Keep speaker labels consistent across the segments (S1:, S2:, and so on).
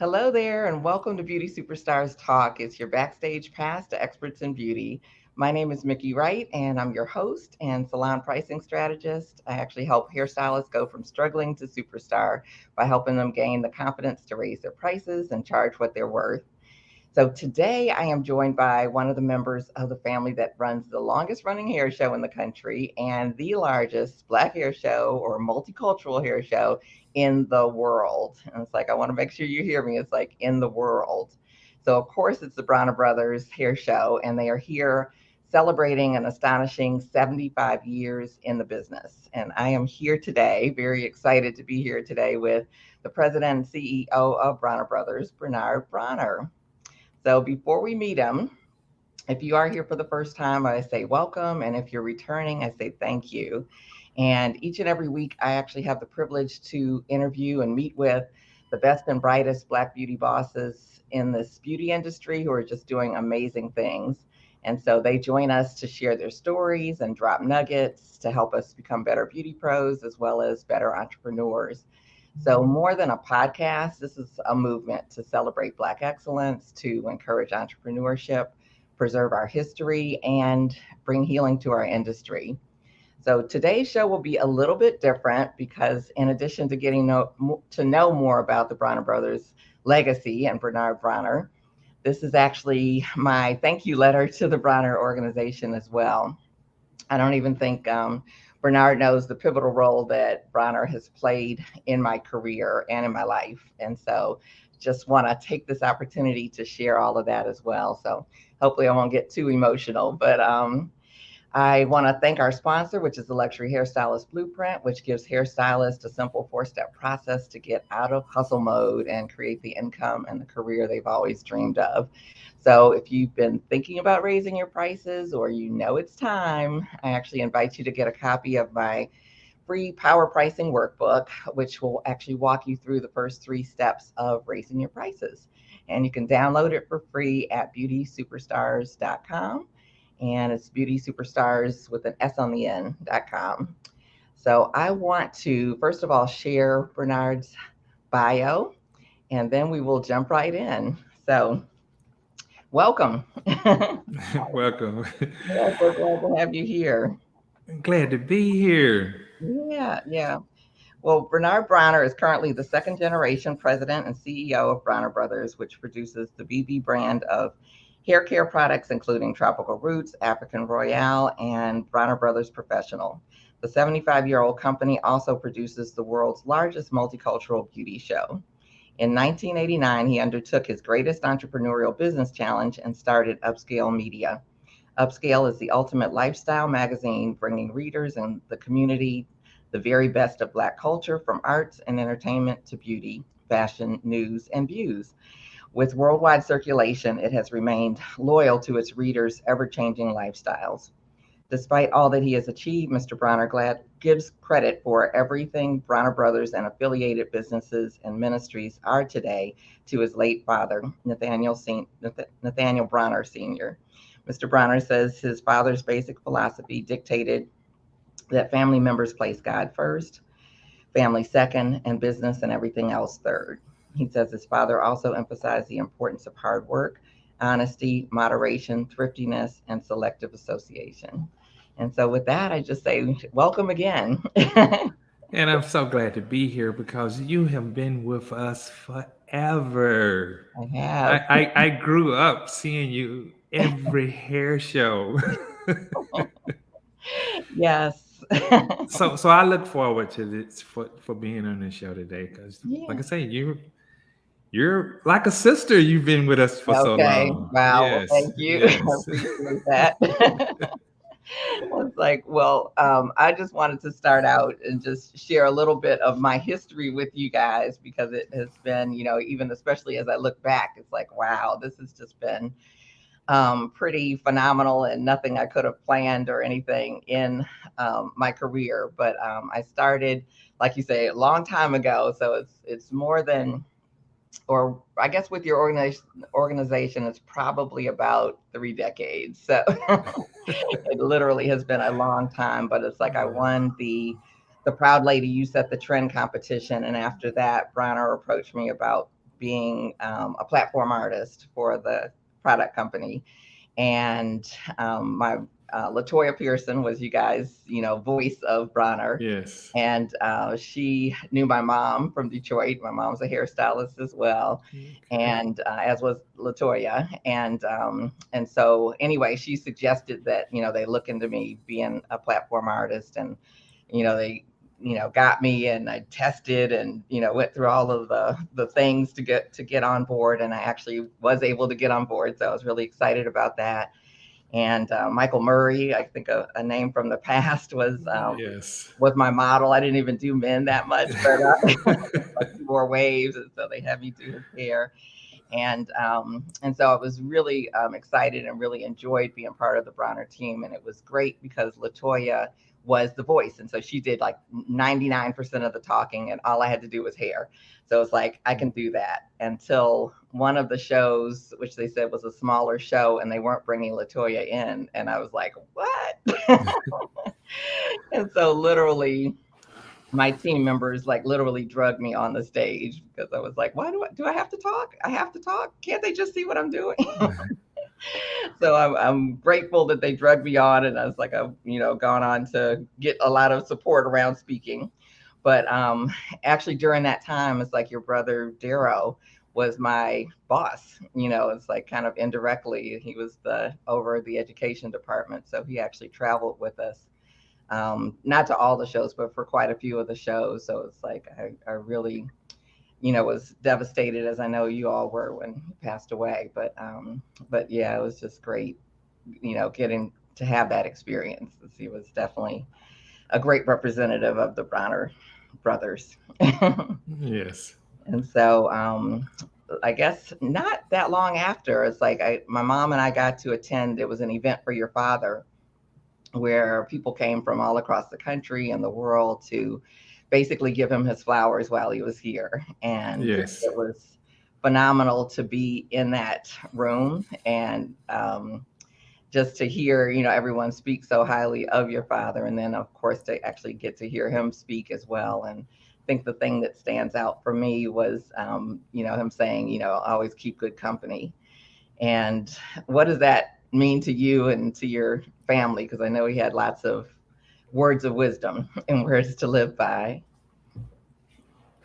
S1: Hello there, and welcome to Beauty Superstars Talk. It's your backstage pass to experts in beauty. My name is Mickey Wright, and I'm your host and salon pricing strategist. I actually help hairstylists go from struggling to superstar by helping them gain the confidence to raise their prices and charge what they're worth. So today I am joined by one of the members of the family that runs the longest running hair show in the country and the largest Black hair show or multicultural hair show in the world. And it's like, I want to make sure you hear me. It's like in the world. So, of course, it's the Bronner Brothers Hair Show, and they are here celebrating an astonishing 75 years in the business. And I am here today, very excited to be here today with the president and CEO of Bronner Brothers, Bernard Bronner. So before we meet him, if you are here for the first time, I say welcome. And if you're returning, I say thank you. And each and every week, I actually have the privilege to interview and meet with the best and brightest Black beauty bosses in this beauty industry who are just doing amazing things. And so they join us to share their stories and drop nuggets to help us become better beauty pros as well as better entrepreneurs. So, more than a podcast, this is a movement to celebrate Black excellence, to encourage entrepreneurship, preserve our history, and bring healing to our industry. So, today's show will be a little bit different because, in addition to to know more about the Bronner Brothers legacy and Bernard Bronner, this is actually my thank you letter to the Bronner organization as well. I don't even think Bernard knows the pivotal role that Bronner has played in my career and in my life. And so just want to take this opportunity to share all of that as well. So hopefully I won't get too emotional, but I want to thank our sponsor, which is the Luxury Hairstylist Blueprint, which gives hairstylists a simple four-step process to get out of hustle mode and create the income and the career they've always dreamed of. So if you've been thinking about raising your prices or you know it's time, I actually invite you to get a copy of my free power pricing workbook, which will actually walk you through the first three steps of raising your prices. And you can download it for free at beautysuperstars.com, and it's Beauty Superstars with an S on the end.com. So I want to, first of all, share Bernard's bio, and then we will jump right in. So, welcome. Yes,
S2: Welcome.
S1: we're glad to have you here.
S2: Glad to be here.
S1: Yeah, yeah. Well, Bernard Bronner is currently the second generation president and CEO of Bronner Brothers, which produces the BB brand of hair care products, including Tropical Roots, African Royale, and Bronner Brothers Professional. The 75-year-old company also produces the world's largest multicultural beauty show. In 1989, he undertook his greatest entrepreneurial business challenge and started Upscale Media. Upscale is the ultimate lifestyle magazine, bringing readers and the community the very best of Black culture, from arts and entertainment to beauty, fashion, news, and views. With worldwide circulation, it has remained loyal to its readers' ever changing lifestyles. Despite all that he has achieved, Mr. Bronner Glad gives credit for everything Bronner Brothers and affiliated businesses and ministries are today to his late father, Nathaniel Bronner Sr. Mr. Bronner says his father's basic philosophy dictated that family members place God first, family second, and business and everything else third. He says his father also emphasized the importance of hard work, honesty, moderation, thriftiness, and selective association. And so, with that, I just say, welcome again. I
S2: And I'm so glad to be here because you have been with us forever. I,
S1: have.
S2: I, I grew up seeing you every hair show.
S1: Yes.
S2: So I look forward to this for being on this show today because like
S1: Yeah.
S2: I say, you're like a sister. You've been with us for so
S1: Okay.
S2: long.
S1: Wow. Well,
S2: Yes,
S1: thank you. I
S2: yes.
S1: appreciate that. It's like, well, I just wanted to start out and just share a little bit of my history with you guys because it has been, even especially as I look back, it's like, wow, this has just been pretty phenomenal and nothing I could have planned or anything in my career. But I started, like you say, a long time ago, so it's more than, or I guess with your organization, it's probably about 3 decades. So it literally has been a long time, but it's like I won the Proud Lady You Set the Trend competition, and after that, Bronner approached me about being a platform artist for the product company. And my Latoya Pearson was, you guys, voice of Bronner.
S2: Yes.
S1: And she knew my mom from Detroit. My mom's a hairstylist as well,
S2: Okay.
S1: and as was Latoya. And so anyway, she suggested that they look into me being a platform artist, and they got me, and I tested, and went through all of the things to get on board, and I actually was able to get on board. So I was really excited about that. And Michael Murray, I think a name from the past,
S2: Yes.
S1: was my model. I didn't even do men that much, but like he wore waves, and so they had me do his hair. And so I was really excited and really enjoyed being part of the Bronner team. And it was great because Latoya was the voice, and so she did like 99% of the talking, and all I had to do was hair. So it's like I can do that, until one of the shows, which they said was a smaller show, and they weren't bringing Latoya in, and I was like, what? And so literally my team members like literally drugged me on the stage, because I was like, why do I have to talk? I have to talk. Can't they just see what I'm doing? So I'm grateful that they drugged me on, and I was like, I've gone on to get a lot of support around speaking. But actually during that time, it's like your brother Darrow was my boss. It's like kind of indirectly he was the over the education department, so he actually traveled with us, not to all the shows, but for quite a few of the shows. So it's like I really, was devastated, as I know you all were when he passed away. But yeah, it was just great, getting to have that experience. He was definitely a great representative of the Bronner brothers.
S2: Yes.
S1: And so I guess not that long after, it's like my mom and I got to attend. It was an event for your father, where people came from all across the country and the world to basically give him his flowers while he was here. And
S2: Yes.
S1: it was phenomenal to be in that room, and just to hear, everyone speak so highly of your father. And then, of course, to actually get to hear him speak as well. And I think the thing that stands out for me was, him saying, always keep good company. And what does that mean to you and to your family? Because I know he had lots of words of wisdom and words to live by.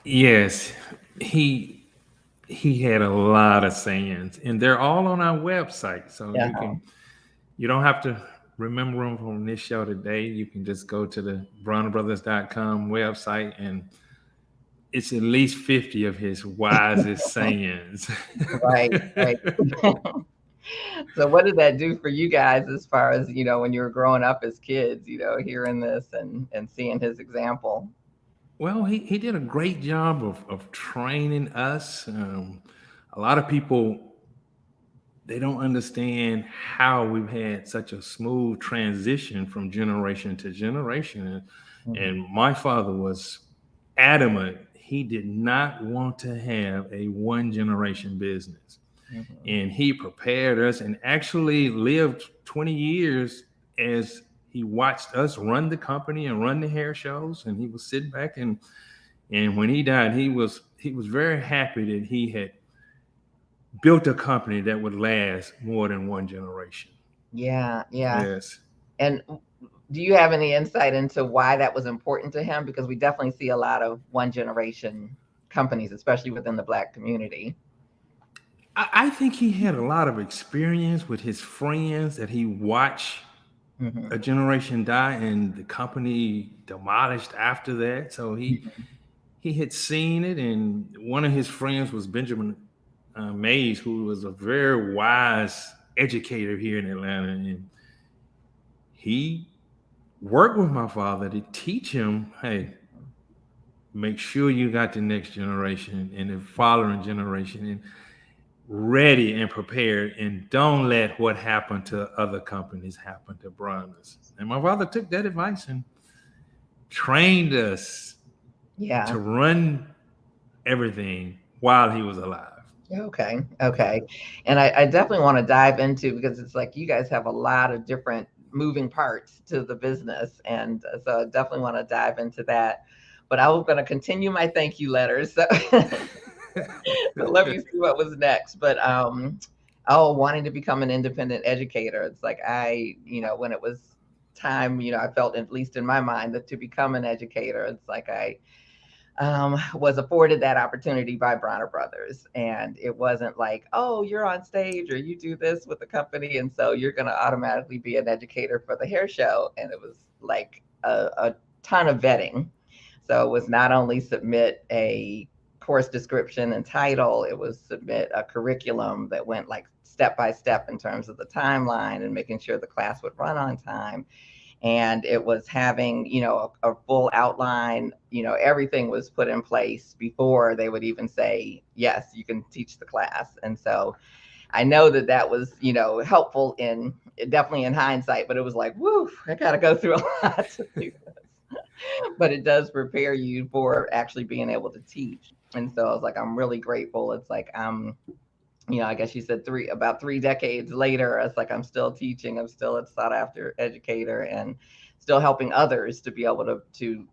S2: Yes. He he had a lot of sayings, and they're all on our website, so
S1: Yeah.
S2: you don't have to remember them from this show today. You can just go to the bronnerbrothers.com website, and it's at least 50 of his wisest sayings.
S1: Right, right. So what did that do for you guys, as far as, when you were growing up as kids, hearing this and seeing his example?
S2: Well, he did a great job of training us. A lot of people, they don't understand how we've had such a smooth transition from generation to generation.
S1: Mhm,
S2: And my father was adamant he did not want to have a one generation business.
S1: mhm.
S2: And he prepared us and actually lived 20 years as he watched us run the company and run the hair shows. And he was sitting back, and when he died, he was very happy that he had built a company that would last more than one generation.
S1: Yeah, yeah.
S2: Yes.
S1: And do you have any insight into why that was important to him? Because we definitely see a lot of one generation companies, especially within the Black community.
S2: I think he had a lot of experience with his friends that he watched a
S1: Hmm.
S2: generation die and the company demolished after that. So he had seen it, and one of his friends was Benjamin Mays, who was a very wise educator here in Atlanta, and he worked with my father to teach him, hey, make sure you got the next generation and the following generation and ready and prepared, and don't let what happened to other companies happen to Bronners. And my father took that advice and trained us
S1: Yeah.
S2: to run everything while he was alive.
S1: Okay. Okay. And I definitely want to dive into, because it's like you guys have a lot of different moving parts to the business. And so I definitely want to dive into that. But I was going to continue my thank you letters. So So let me see what was next. But oh, wanting to become an independent educator. It's like when it was time, I felt, at least in my mind, that to become an educator, it's like I was afforded that opportunity by Bronner Brothers. And it wasn't like, oh, you're on stage or you do this with the company. And so you're going to automatically be an educator for the hair show. And it was like a ton of vetting. So it was not only submit a course description and title, it was submit a curriculum that went like step by step in terms of the timeline and making sure the class would run on time. And it was having, a full outline, everything was put in place before they would even say, yes, you can teach the class. And so I know that that was, helpful in definitely in hindsight, but it was like, woo, I got to go through a lot to do this. But it does prepare you for actually being able to teach. And so I was like, I'm really grateful. It's like, I guess you said about 3 decades later, it's like I'm still teaching, I'm still a sought after educator and still helping others to be able to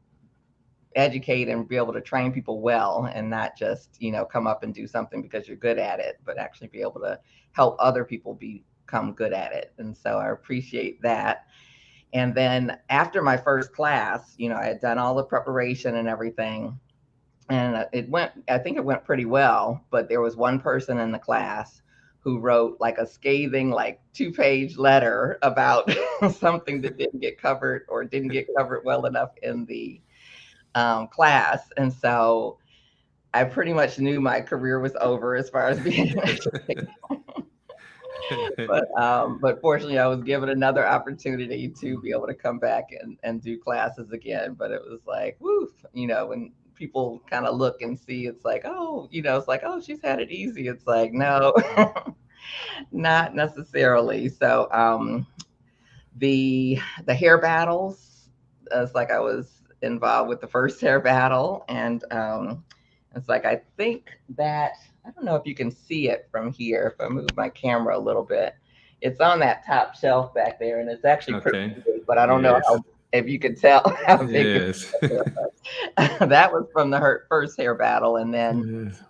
S1: educate and be able to train people well and not just, come up and do something because you're good at it, but actually be able to help other people become good at it. And so I appreciate that. And then after my first class, I had done all the preparation and everything. And I think it went pretty well, but there was one person in the class who wrote like a scathing, like 2-page letter about something that didn't get covered or didn't get covered well enough in the class. And so I pretty much knew my career was over as far as being an educator. But fortunately, I was given another opportunity to be able to come back and do classes again. But it was like, woof, when people kind of look and see, it's like, oh, it's like, oh, she's had it easy. It's like, no, not necessarily. So the hair battles, it's like I was involved with the first hair battle, and it's like I think that I don't know if you can see it from here. If I move my camera a little bit, it's on that top shelf back there, and it's actually pretty
S2: Okay.
S1: big. But I don't know
S2: Yes.
S1: if you could tell how big it
S2: Yes.
S1: is. That was from the first hair battle, and then
S2: Yes.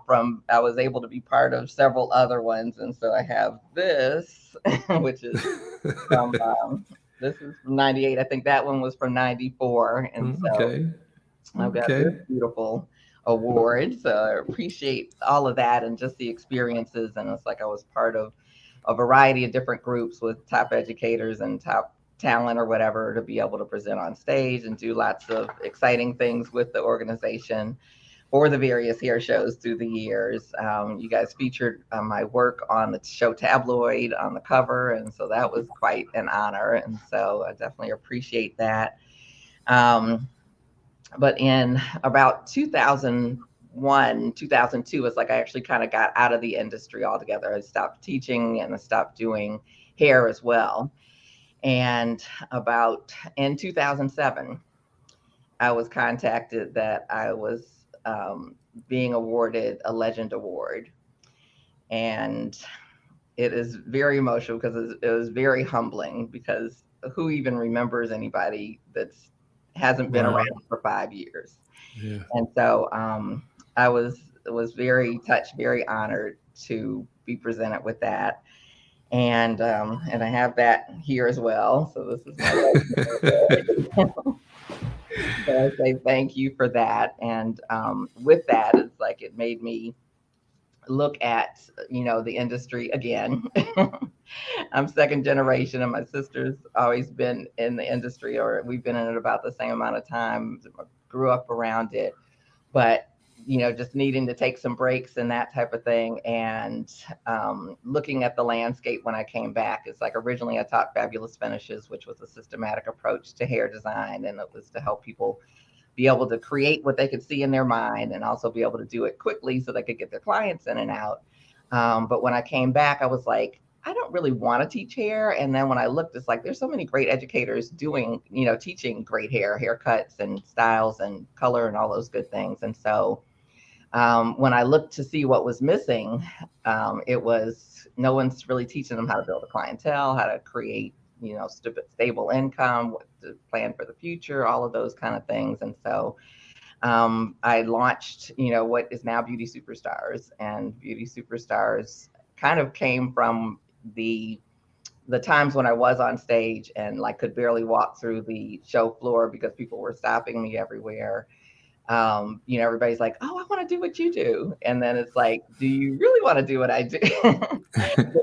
S1: from I was able to be part of several other ones, and so I have this, which is from this is from '98. I think that one was from '94, and so
S2: Okay.
S1: I've got this
S2: Okay.
S1: beautiful award. So I appreciate all of that and just the experiences. And it's like I was part of a variety of different groups with top educators and top talent or whatever to be able to present on stage and do lots of exciting things with the organization for the various hair shows through the years. You guys featured my work on the show tabloid on the cover. And so that was quite an honor. And so I definitely appreciate that. Um, but in about 2001, 2002, it's like I actually kind of got out of the industry altogether. I stopped teaching and I stopped doing hair as well. And about in 2007, I was contacted that I was being awarded a Legend Award. And it is very emotional because it was very humbling because who even remembers anybody that's hasn't been
S2: Right.
S1: around for 5 years?
S2: Yeah.
S1: And so I was very touched, very honored to be presented with that. And I have that here as well. So this is my so I say thank you for that. And with that, it's like it made me look at the industry again. I'm second generation, and my sister's always been in the industry, or we've been in it about the same amount of time. Grew up around it, but just needing to take some breaks and that type of thing. And looking at the landscape when I came back, it's like originally I taught fabulous finishes, which was a systematic approach to hair design, and it was to help people be able to create what they could see in their mind and also be able to do it quickly so they could get their clients in and out. But when I came back, I was like, I don't really want to teach hair. And then when I looked, it's like there's so many great educators doing, teaching great haircuts and styles and color and all those good things. And so when I looked to see what was missing, it was no one's really teaching them how to build a clientele, how to create, stable income, what to plan for the future, all of those kind of things. And so I launched, what is now Beauty Superstars, and Beauty Superstars kind of came from the the times when I was on stage and like could barely walk through the show floor because people were stopping me everywhere. Everybody's like, "Oh, I want to do what you do," and then it's like, "Do you really want to do what I do?"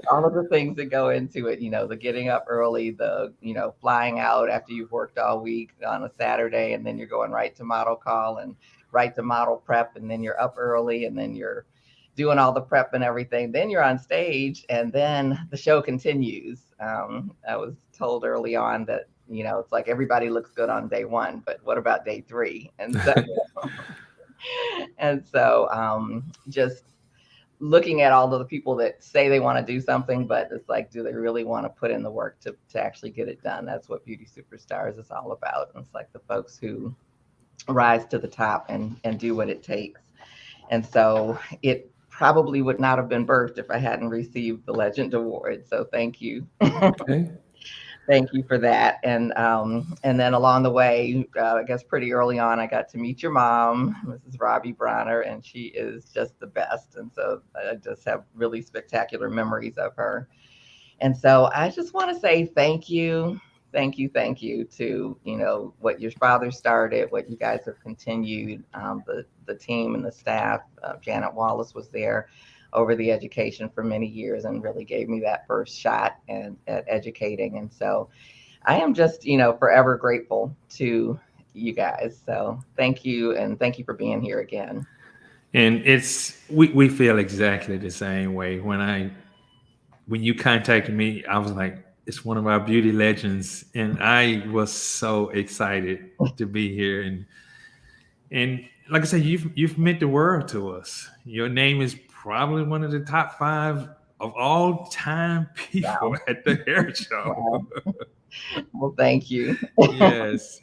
S1: All of the things that go into it, the getting up early, the flying out after you've worked all week on a Saturday, and then you're going right to model call and right to model prep, and then you're up early, and then you're doing all the prep and everything. Then you're on stage, and then the show continues. I was told early on that it's like everybody looks good on day one, but what about day three? And so just looking at all of the people that say they want to do something, but it's like, do they really want to put in the work to actually get it done? That's what Beauty Superstars is all about. And it's like the folks who rise to the top and do what it takes. And so it probably would not have been birthed if I hadn't received the Legend Award. So thank you.
S2: Okay.
S1: Thank you for that. And then along the way, I guess pretty early on, I got to meet your mom, Mrs. Robbie Bronner, and she is just the best. And so I just have really spectacular memories of her. And so I just want to say thank you to what your father started, what you guys have continued, the team and the staff. Janet Wallace was there over the education for many years and really gave me that first shot and at educating. And so I am just forever grateful to you guys. So thank you, and thank you for being here again.
S2: And we feel exactly the same way. When you contacted me, I was like, it's one of our beauty legends, and I was so excited to be here. And like I said, you've meant the world to us. Your name is probably one of the top five of all time people
S1: Wow.
S2: at the hair show.
S1: Wow. Well, thank you.
S2: Yes,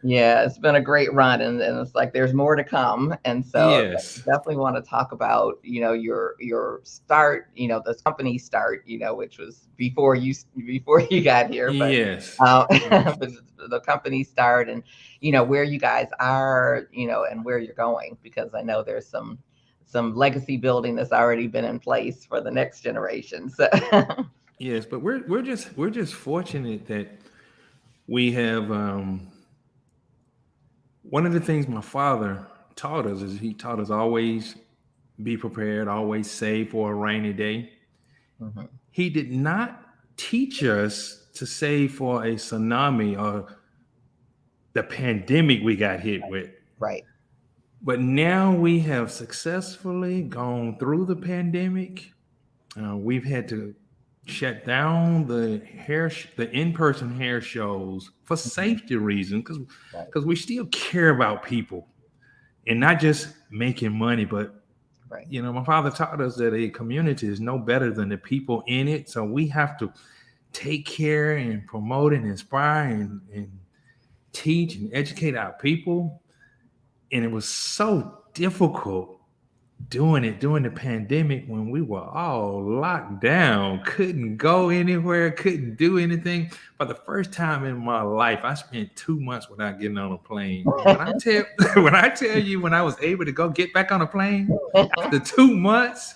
S1: Yeah, it's been a great run, and it's like there's more to come. And so
S2: yes,
S1: definitely want to talk about, your start, this company start, which was before you got here, but
S2: yes,
S1: uh,
S2: yes.
S1: but the company start and where you guys are, and where you're going, because I know there's some legacy building that's already been in place for the next generation. So
S2: Yes, but we're just fortunate that we have one of the things my father taught us is he taught us always be prepared, always save for a rainy day.
S1: Mhm.
S2: He did not teach us to save for a tsunami or the pandemic we got hit with.
S1: Right.
S2: But now we have successfully gone through the pandemic. We've had to shut down the in-person hair shows for
S1: Mhm.
S2: safety reasons, because
S1: Right.
S2: we still care about people and not just making money. But
S1: Right.
S2: my father taught us that a community is no better than the people in it. So we have to take care and promote and inspire and teach and educate our people. And it was so difficult doing it during the pandemic when we were all locked down, couldn't go anywhere, couldn't do anything. For the first time in my life, I spent 2 months without getting on a plane. And when I tell when I tell you when I was able to go get back on a plane after 2 months,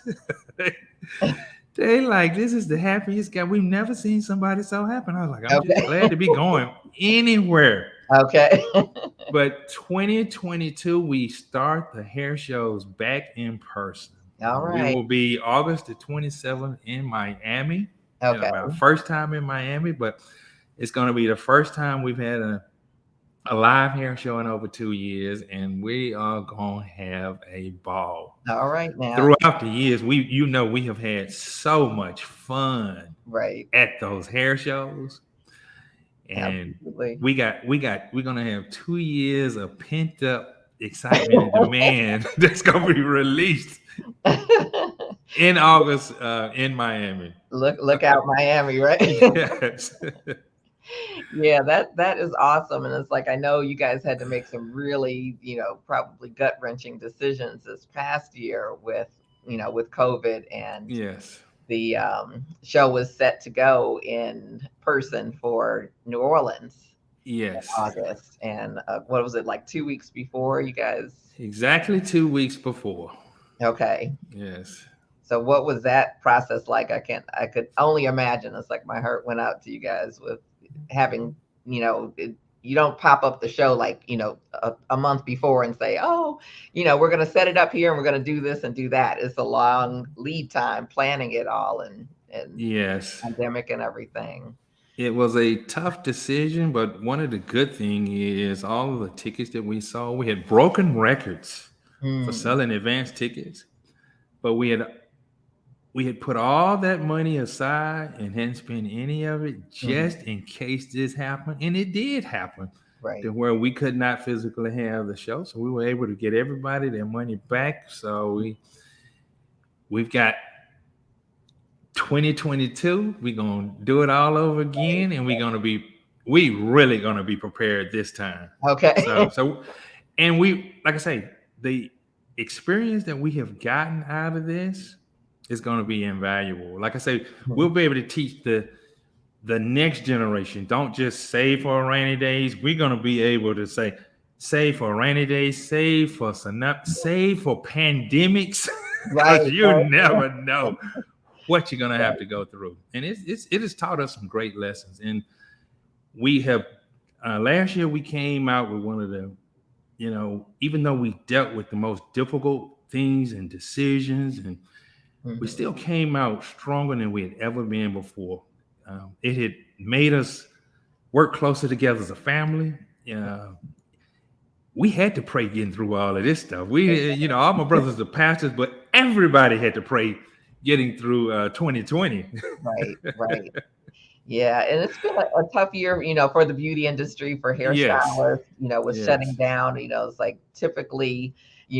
S2: they like, this is the happiest guy. We've never seen somebody so happy. And I was like, I'm just
S1: Okay.
S2: glad to be going anywhere.
S1: Okay.
S2: But 2022, we start the hair shows back in person.
S1: All
S2: We
S1: right.
S2: will be August the 27th in Miami. And
S1: Okay.
S2: our first time in Miami, but it's going to be the first time we've had a live hair show in over 2 years, and we are going to have a ball.
S1: All right now.
S2: Throughout the years, we have had so much fun
S1: Right.
S2: at those hair shows, and
S1: Absolutely.
S2: we're gonna have 2 years of pent up excitement and demand that's gonna be released in August in Miami.
S1: Look out, Miami, right?
S2: Yes.
S1: Yeah, that is awesome. And it's like I know you guys had to make some really, probably gut-wrenching decisions this past year with COVID, and
S2: Yes.
S1: the show was set to go in person for New Orleans.
S2: Yes.
S1: August. And what was it, like 2 weeks before you guys?
S2: Exactly 2 weeks before.
S1: Okay.
S2: Yes.
S1: So what was that process like? I could only imagine. It's like my heart went out to you guys with having, you don't pop up the show like, a month before and say, oh, we're going to set it up here and we're going to do this and do that. It's a long lead time planning it all and
S2: Yes.
S1: pandemic and everything.
S2: It was a tough decision, but one of the good thing is all of the tickets that we saw, we had broken records for
S1: Hmm.
S2: selling advance tickets, but we had put all that money aside and hadn't spent any of it
S1: Hmm.
S2: just in case this happened. And it did happen to
S1: Right.
S2: where we could not physically have the show. So we were able to get everybody their money back. So we've got 2022. We're gonna do it all over again, and we really gonna be prepared this time.
S1: Okay.
S2: And we, like I say, the experience that we have gotten out of this is going to be invaluable. Like I say, we'll be able to teach the next generation. Don't just save for rainy days. We're going to be able to say, save for rainy days, save for pandemics,
S1: Right.
S2: because you
S1: Right.
S2: never know what you're going to have to go through. And it has taught us some great lessons. And we have last year we came out with one of the, even though we dealt with the most difficult things and decisions, and we
S1: Mhm.
S2: still came out stronger than we had ever been before. It had made us work closer together as a family. Uh, we had to pray getting through all of this stuff. All my brothers are pastors, but everybody had to pray getting through 2020.
S1: Right. Right. Yeah, and it's been a tough year, for the beauty industry, for
S2: Yes,
S1: hairstylists, with shutting
S2: yes,
S1: down. It's like typically, we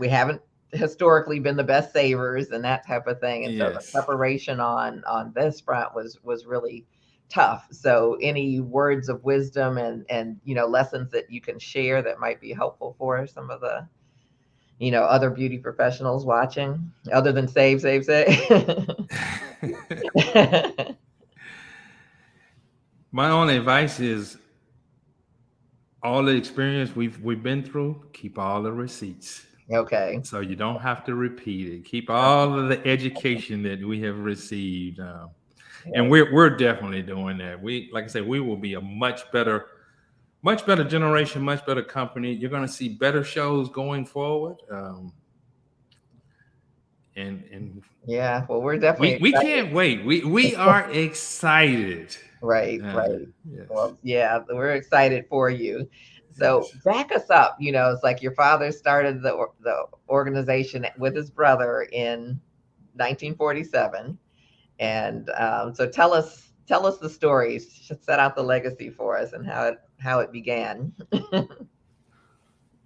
S1: haven't historically been the best savers and that type of thing. And so the
S2: yes.
S1: preparation on this front was really tough. So any words of wisdom and lessons that you can share that might be helpful for some of the, other beauty professionals watching, other than save, save, save.
S2: My only advice is all the experience we've been through, keep all the receipts.
S1: Okay.
S2: So you don't have to repeat it. Keep all of the education that we have received, and
S1: Right.
S2: we're definitely doing that. Like I said, we will be a much better generation, much better company. You're going to see better shows going forward, and
S1: Yeah, well, we're definitely
S2: we
S1: excited.
S2: can't wait. We are excited.
S1: Right,
S2: Uh,
S1: right.
S2: yes,
S1: Well, yeah, we're excited for you. So
S2: yes,
S1: back us up. It's like your father started the organization with his brother in 1947, and so tell us the stories. Set out the legacy for us and how it began.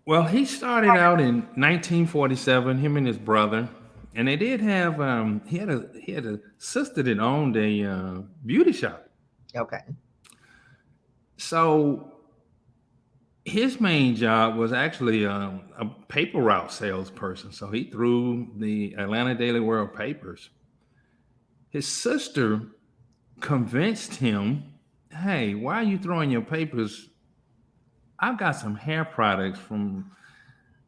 S2: Well, he started out in 1947. Him and his brother, and they did have he had a sister that owned a beauty shop.
S1: Okay.
S2: So his main job was actually a paper route salesperson. So he threw the Atlanta Daily World papers. His sister convinced him, "Hey, why are you throwing your papers? I've got some hair products from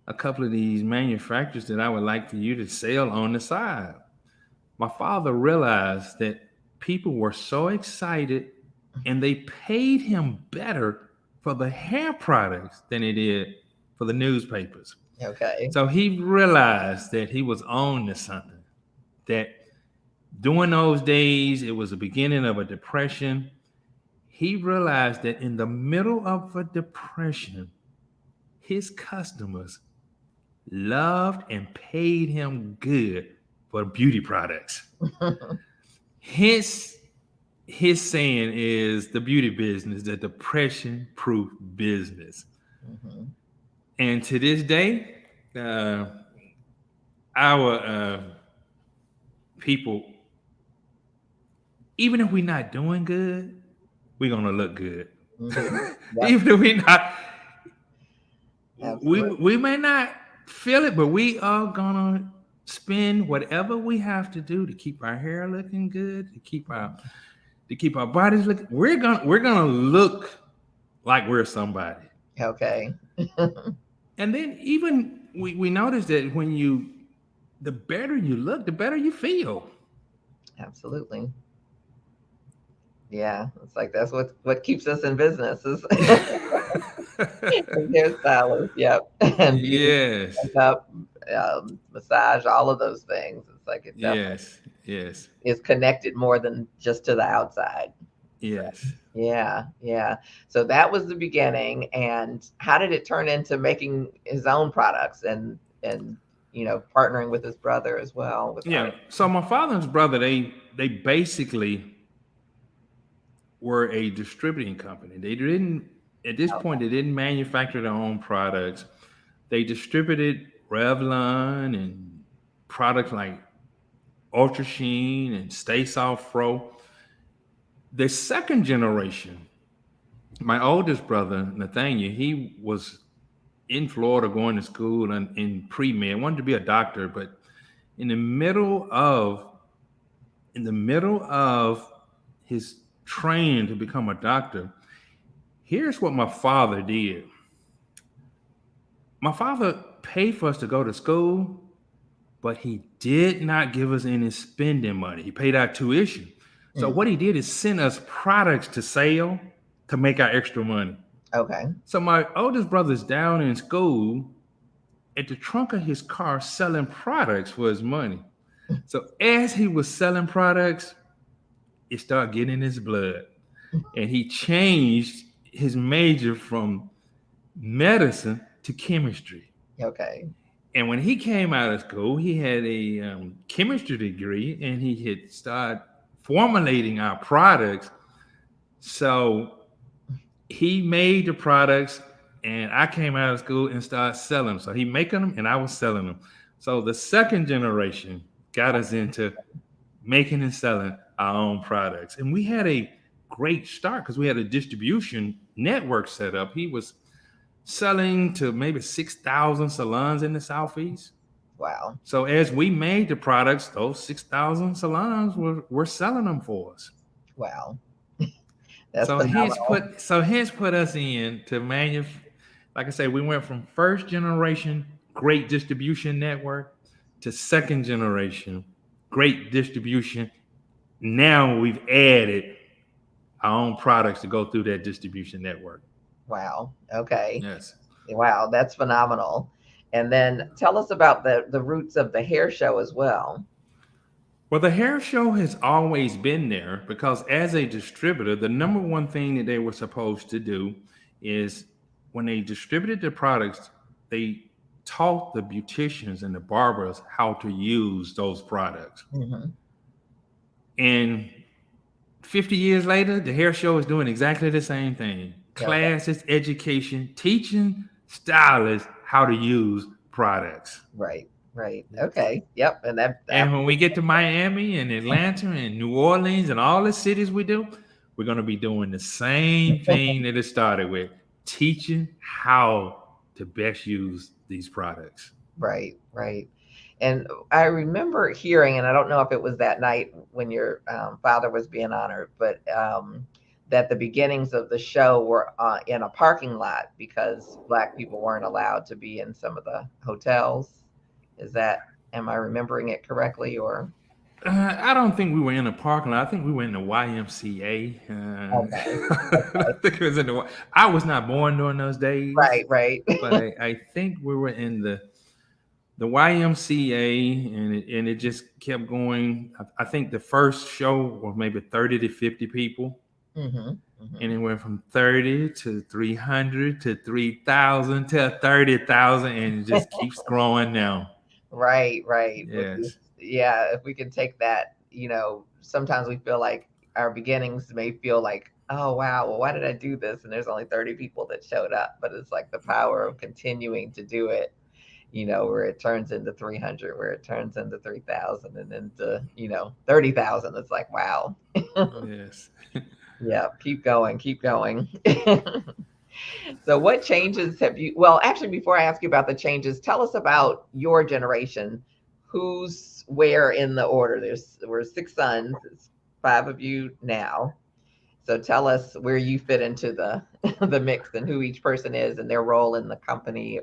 S2: a couple of these manufacturers that I would like for you to sell on the side." My father realized that people were so excited and they paid him better for the hair products than he did for the newspapers.
S1: Okay.
S2: So he realized that he was on to something. That during those days, it was the beginning of a depression. He realized that in the middle of a depression, his customers loved and paid him good for beauty products. Hence, his saying is the beauty business, the depression proof business.
S1: Mhm.
S2: And to this day, uh, our people, even if we're not doing good, we're going to look good.
S1: Mhm. Yep.
S2: Even if we're not, we
S1: Absolutely.
S2: may not feel it, but we are going to spend whatever we have to do to keep our hair looking good, to keep our bodies looking. We're gonna look like we're somebody.
S1: Okay.
S2: And then even we noticed that when you, the better you look, the better you feel.
S1: Absolutely. Yeah, it's like that's what keeps us in business is hairstylists. Yep, and beauty,
S2: Yes,
S1: makeup, massage, all of those things. It's like it definitely
S2: yes, yes,
S1: is connected more than just to the outside. So
S2: yes.
S1: yeah, yeah. So that was the beginning. And how did it turn into making his own products and partnering with his brother as well with
S2: Yeah.
S1: art?
S2: So my father and his brother, they basically were a distributing company. They didn't, at this point, they didn't manufacture their own products. They distributed Revlon and products like Ultra Sheen and Stay Soft Fro. The second generation, my oldest brother, Nathaniel, he was in Florida going to school and in pre-med, wanted to be a doctor, but in the middle of in the middle of his training to become a doctor, here's what my father did. My father paid for us to go to school, but he did not give us any spending money. He paid our tuition. So
S1: Mm,
S2: what he did is send us products to sell to make our extra money.
S1: okay.
S2: So my oldest brother's down in school at the trunk of his car selling products for his money. So as he was selling products, it started getting in his blood. And he changed his major from medicine to chemistry.
S1: Okay.
S2: And when he came out of school, he had a chemistry degree and he had started formulating our products. So he made the products and I came out of school and started selling them. So he making them and I was selling them. So the second generation got us into making and selling our own products. And we had a great start because we had a distribution network set up. He was selling to maybe 6,000 salons in the Southeast.
S1: Wow.
S2: So as we made the products, those 6,000 salons were selling them for us.
S1: Wow. That's
S2: So
S1: phenomenal.
S2: hence put us in to like I say, we went from first generation great distribution network to second generation great distribution. Now we've added our own products to go through that distribution network.
S1: Wow. Okay.
S2: Yes.
S1: Wow, that's phenomenal. And then tell us about the roots of the hair show as well.
S2: Well, the hair show has always been there because as a distributor, the number one thing that they were supposed to do is when they distributed the products, they taught the beauticians and the barbers how to use those products.
S1: Hmm.
S2: And 50 years later, the hair show is doing exactly the same thing.
S1: Okay.
S2: Classes, education, teaching stylists how to use products.
S1: Right. Right.
S2: Yes.
S1: Okay. Yep. And that
S2: And when we
S1: absolutely.
S2: get to Miami and Atlanta and New Orleans and all the cities we do, we're going to be doing the same thing that it started with, teaching how to best use these products.
S1: Right. Right. And I remember hearing, and I don't know if it was that night when your father was being honored, but that the beginnings of the show were in a parking lot because Black people weren't allowed to be in some of the hotels. Is that, am I remembering it correctly? Or,
S2: I don't think we were in a parking lot. I think we were in the YMCA.
S1: okay.
S2: I think it was in the. I was not born during those days,
S1: Right, right.
S2: but I think we were in the YMCA, and it just kept going. I think the first show was maybe 30 to 50 people,
S1: Hmm.
S2: and
S1: Hmm.
S2: it went from 30 to 300 to 3,000 to 30,000, and it just keeps growing now.
S1: Right, right. Which is,
S2: Yes.
S1: yeah, if we can take that, sometimes we feel like our beginnings may feel like, oh, wow, well, why did I do this? And there's only 30 people that showed up. But it's like the power of continuing to do it, where it turns into 300, where it turns into 3,000 and into, 30,000. It's like, wow.
S2: Yes.
S1: Yeah, keep going, keep going. So, what changes have you? Well, actually, before I ask you about the changes, tell us about your generation. Who's where in the order? We're six sons. It's five of you now, So tell us where you fit into the the mix and who each person is and their role in the company,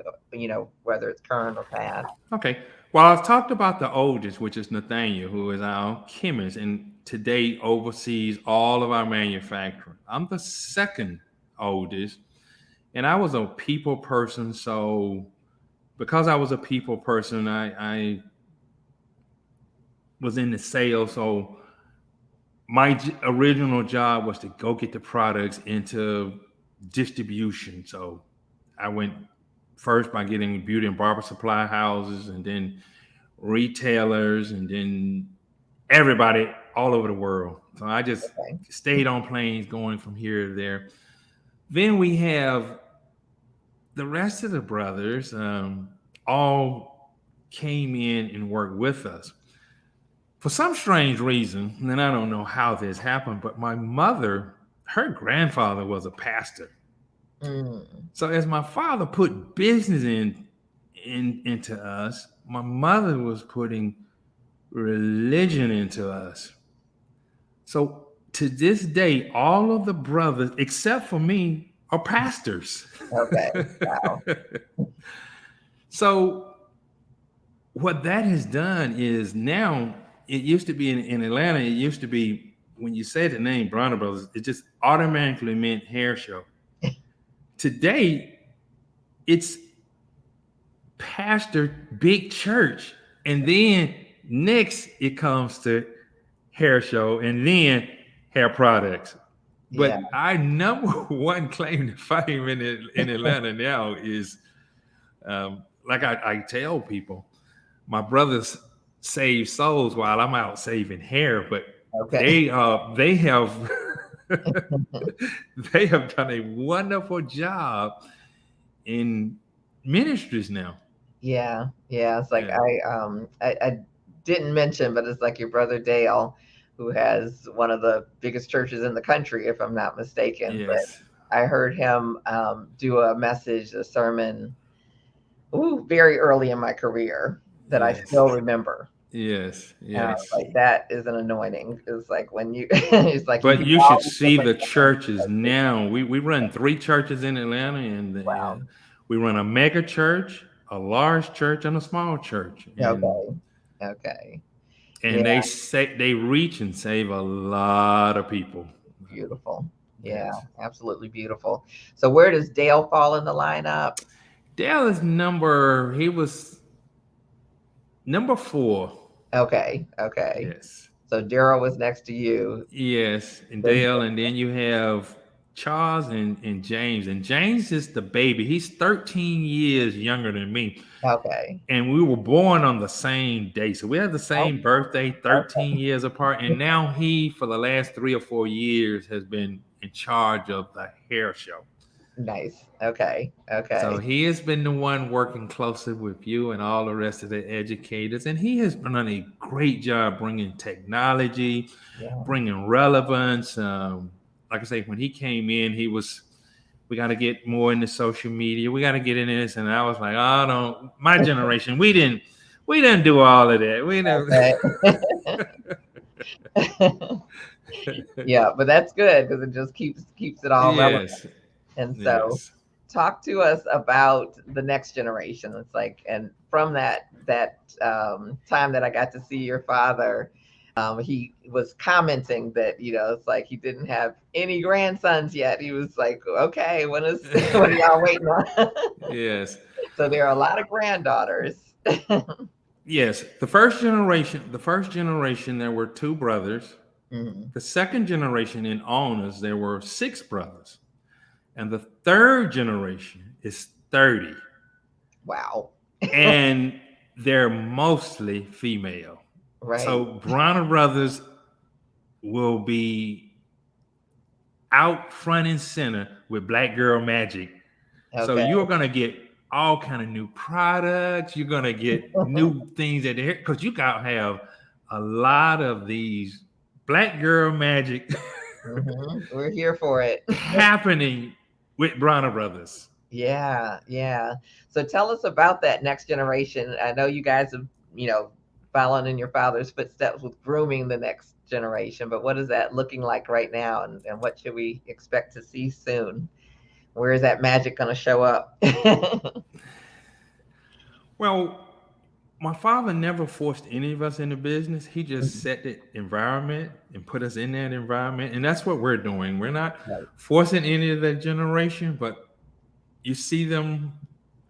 S1: whether it's current or past.
S2: Okay. Well, I've talked about the oldest, which is Nathaniel, who is our chemist and today oversees all of our manufacturing. I'm the second oldest, and I was a people person. So, because I was a people person, I was in the sales. So, my original job was to go get the products into distribution. So, I went first by getting beauty and barber supply houses, and then retailers, and then everybody all over the world. So I just
S1: Okay.
S2: stayed on planes going from here to there. Then we have the rest of the brothers, all came in and worked with us. For some strange reason, and I don't know how this happened, but my mother, her grandfather was a pastor.
S1: Mm,
S2: So as my father put business into us, my mother was putting religion into us. So to this day, all of the brothers, except for me, are pastors.
S1: okay. Wow.
S2: So what that has done is now it used to be in Atlanta, it used to be when you say the name Bronner Brothers, it just automatically meant hair show. Today, it's pastor, big church. And then next it comes to hair show and then hair products.
S1: Yeah.
S2: But our number one claim to fame in Atlanta now is, like I tell people, my brothers save souls while I'm out saving hair, but
S1: Okay.
S2: they have they have done a wonderful job in ministries now.
S1: Yeah. Yeah. It's like
S2: Yeah.
S1: I didn't mention, but it's like your brother Dale, who has one of the biggest churches in the country, if I'm not mistaken. But
S2: Yes.
S1: I heard him do a message, a sermon, very early in my career that I
S2: Yes.
S1: still remember.
S2: Yes. Yes.
S1: Like that is an anointing. It's like when you, it's like you
S2: But
S1: hear
S2: you
S1: all
S2: should
S1: these
S2: see
S1: different
S2: the
S1: things.
S2: churches now. We run three churches in Atlanta, and
S1: Wow.
S2: we run a mega church, a large church, and a small church.
S1: Okay. Okay.
S2: And
S1: Yeah.
S2: they say they reach and save a lot of people.
S1: Beautiful. Yeah.
S2: Yes.
S1: Absolutely beautiful. So where does Dale fall in the lineup?
S2: Dale is he was number 4.
S1: Okay. Okay.
S2: Yes.
S1: So Daryl was next to you.
S2: Yes. And
S1: Then
S2: Dale, and then you have Charles and James. And James is the baby. He's 13 years younger than me.
S1: okay.
S2: And we were born on the same day. So we have the
S1: Oh,
S2: same birthday,
S1: okay.
S2: 13 years apart. And now he, for the last 3 or 4 years, has been in charge of the hair show.
S1: Nice. Okay.
S2: So
S1: Okay.
S2: he has been the one working closely with you and all the rest of the educators. And he has done a great job bringing technology,
S1: Yeah.
S2: bringing relevance. Like I say, when he came in, we got to get more into social media. We got to get into this. And I was like, oh, no, my generation, we didn't do all of that. We didn't.
S1: Okay. Yeah, but that's good because it just keeps it all relevant.
S2: Yes.
S1: And so
S2: Yes.
S1: talk to us about the next generation. It's like, and from that time that I got to see your father, he was commenting that it's like he didn't have any grandsons yet. He was like, okay, when is what are y'all waiting on?
S2: Yes.
S1: So there are a lot of granddaughters.
S2: Yes. The first generation, there were 2 brothers.
S1: Mhm.
S2: The second generation in owners, there were 6 brothers. And the third generation is 30.
S1: Wow.
S2: And they're mostly female.
S1: Right.
S2: So Bronner Brothers will be out front and center with Black Girl Magic. So
S1: Okay.
S2: you're gonna get all kind of new products. You're gonna get new things at the because you gotta have a lot of these Black Girl Magic
S1: We're here for it.
S2: happening with Bronner Brothers.
S1: Yeah, yeah. So tell us about that next generation. I know you guys have, following in your father's footsteps with grooming the next generation. But what is that looking like right now, and what should we expect to see soon? Where is that magic going to show up?
S2: Well, my father never forced any of us into business. He just set the environment and put us in that environment. And that's what we're doing. We're not
S1: Right.
S2: forcing any of that generation, but you see them